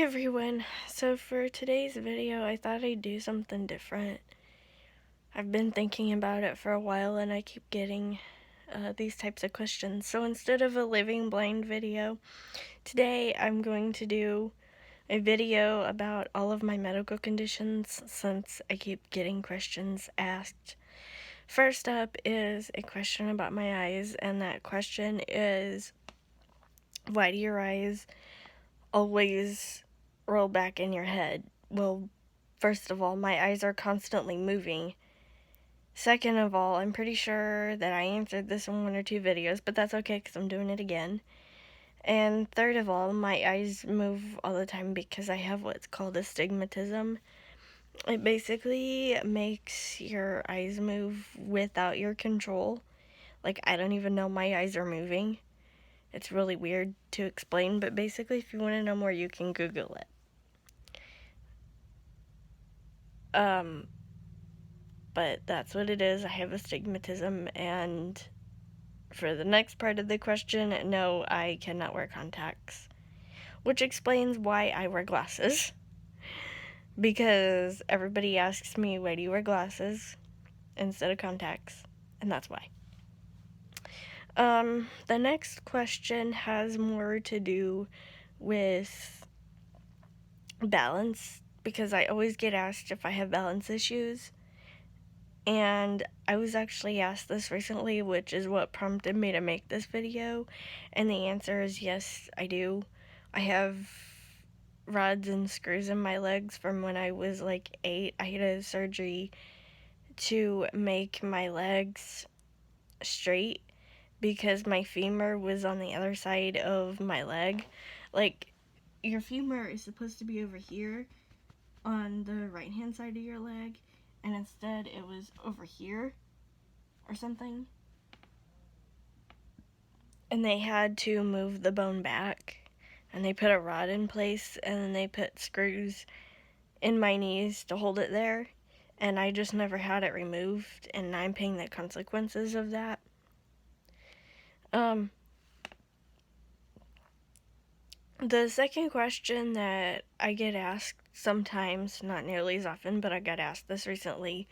everyone, so for today's video I thought I'd do something different. I've been thinking about it for a while and I keep getting these types of questions. So instead of a living blind video, today I'm going to do a video about all of my medical conditions since I keep getting questions asked. First up is a question about my eyes, and that question is, why do your eyes always roll back in your head? Well, first of all, my eyes are constantly moving. Second of all, I'm pretty sure that I answered this in one or two videos, but that's okay because I'm doing it again. And third of all, my eyes move all the time because I have what's called astigmatism. It basically makes your eyes move without your control. Like, I don't even know my eyes are moving. It's really weird to explain, but basically, if you want to know more, you can Google it. But that's what it is. I have astigmatism, and for the next part of the question, no, I cannot wear contacts. Which explains why I wear glasses. Because everybody asks me, why do you wear glasses instead of contacts? And that's why. The next question has more to do with balance, because I always get asked if I have balance issues. And I was actually asked this recently, which is what prompted me to make this video. And the answer is yes, I do. I have rods and screws in my legs from when I was like 8. I had a surgery to make my legs straight because my femur was on the other side of my leg. Like, your femur is supposed to be over here on the right hand side of your leg, and instead it was over here or something. And they had to move the bone back, and they put a rod in place, and then they put screws in my knees to hold it there, and I just never had it removed, and I'm paying the consequences of that. The second question that I get asked sometimes, not nearly as often, but I got asked this recently,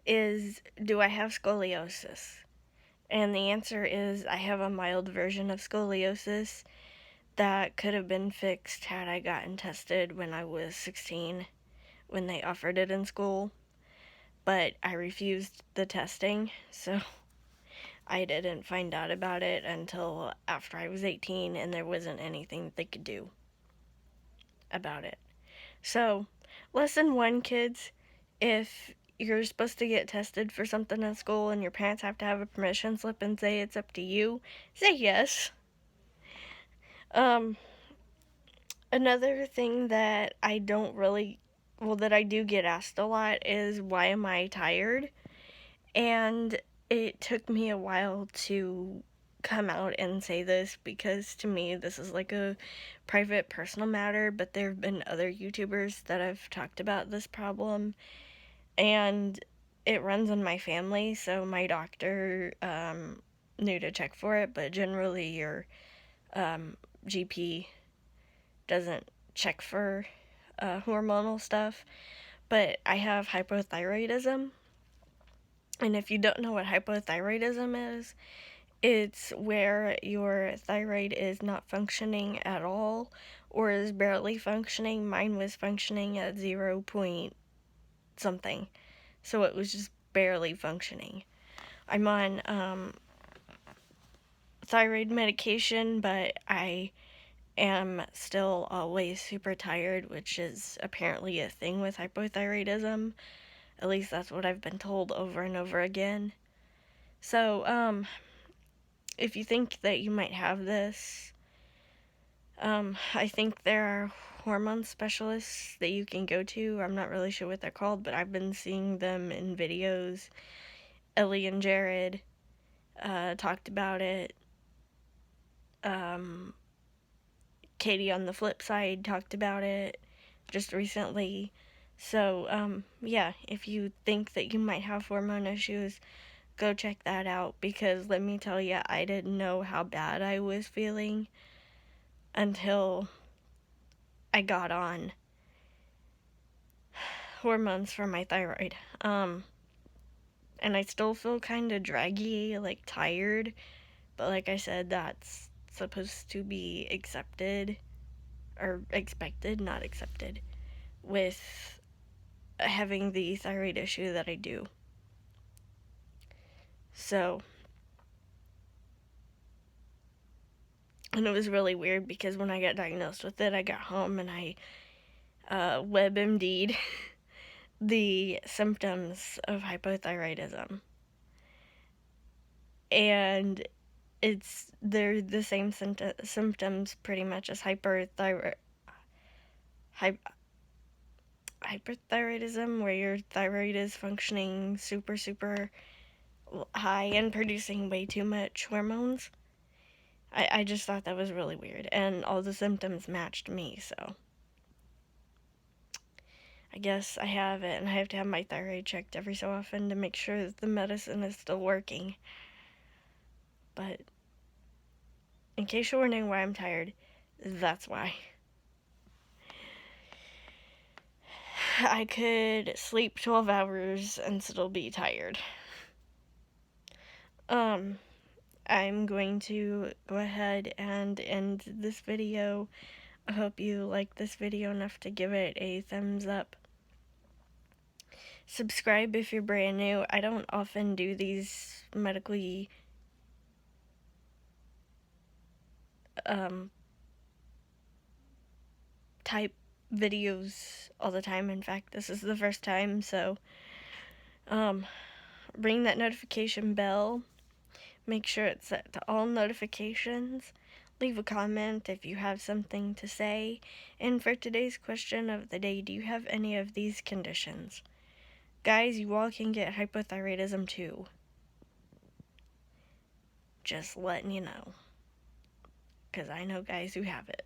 is, do I have scoliosis? And the answer is, I have a mild version of scoliosis that could have been fixed had I gotten tested when I was 16, when they offered it in school. But I refused the testing, so I didn't find out about it until after I was 18, and there wasn't anything they could do about it. So, lesson 1, kids, if you're supposed to get tested for something in school and your parents have to have a permission slip and say it's up to you, say yes. Another thing that I do get asked a lot is, why am I tired? And it took me a while to come out and say this, because to me this is like a private personal matter, but there have been other YouTubers that have talked about this problem, and it runs in my family, so my doctor knew to check for it, but generally your GP doesn't check for hormonal stuff. But I have hypothyroidism, and if you don't know what hypothyroidism is, it's where your thyroid is not functioning at all, or is barely functioning. Mine was functioning at 0 point something, so it was just barely functioning. I'm on thyroid medication, but I am still always super tired, which is apparently a thing with hypothyroidism. At least that's what I've been told over and over again. So, if you think that you might have this, I think there are hormone specialists that you can go to. I'm not really sure what they're called, but I've been seeing them in videos. Ellie and Jared talked about it. Katie on the flip side talked about it just recently. So, yeah, if you think that you might have hormone issues, go check that out, because let me tell you, I didn't know how bad I was feeling until I got on hormones for my thyroid. And I still feel kind of draggy, like tired, but like I said, that's supposed to be accepted, or expected, not accepted, with having the thyroid issue that I do. So, and it was really weird because when I got diagnosed with it, I got home and I WebMD'd the symptoms of hypothyroidism. And they're the same symptoms pretty much as hyperthyroidism, where your thyroid is functioning super high and producing way too much hormones. I just thought that was really weird, and all the symptoms matched me, so I guess I have it, and I have to have my thyroid checked every so often to make sure that the medicine is still working. But in case you're wondering why I'm tired, that's why. I could sleep 12 hours and still be tired. I'm going to go ahead and end this video. I hope you liked this video enough to give it a thumbs up. Subscribe if you're brand new. I don't often do these medically type videos all the time. In fact, this is the first time, so ring that notification bell. Make sure it's set to all notifications. Leave a comment if you have something to say. And for today's question of the day, do you have any of these conditions? Guys, you all can get hypothyroidism too. Just letting you know. Because I know guys who have it.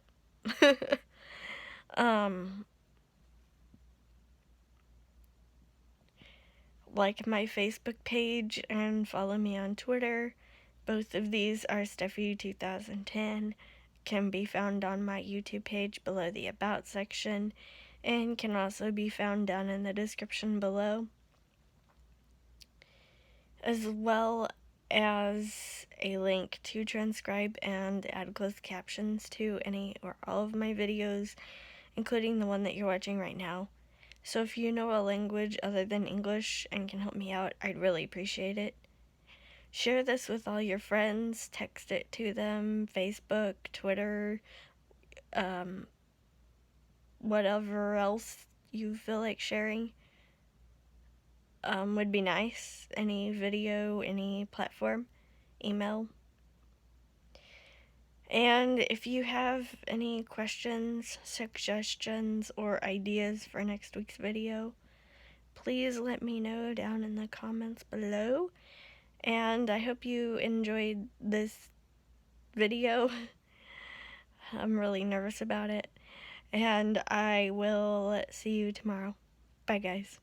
Like my Facebook page and follow me on Twitter. Both of these are Steffi2010. Can be found on my YouTube page below the About section, and can also be found down in the description below, as well as a link to transcribe and add closed captions to any or all of my videos, including the one that you're watching right now. So if you know a language other than English and can help me out, I'd really appreciate it. Share this with all your friends, text it to them, Facebook, Twitter, whatever else you feel like sharing would be nice. Any video, any platform, email. And if you have any questions, suggestions, or ideas for next week's video, please let me know down in the comments below. And I hope you enjoyed this video. I'm really nervous about it. And I will see you tomorrow. Bye, guys.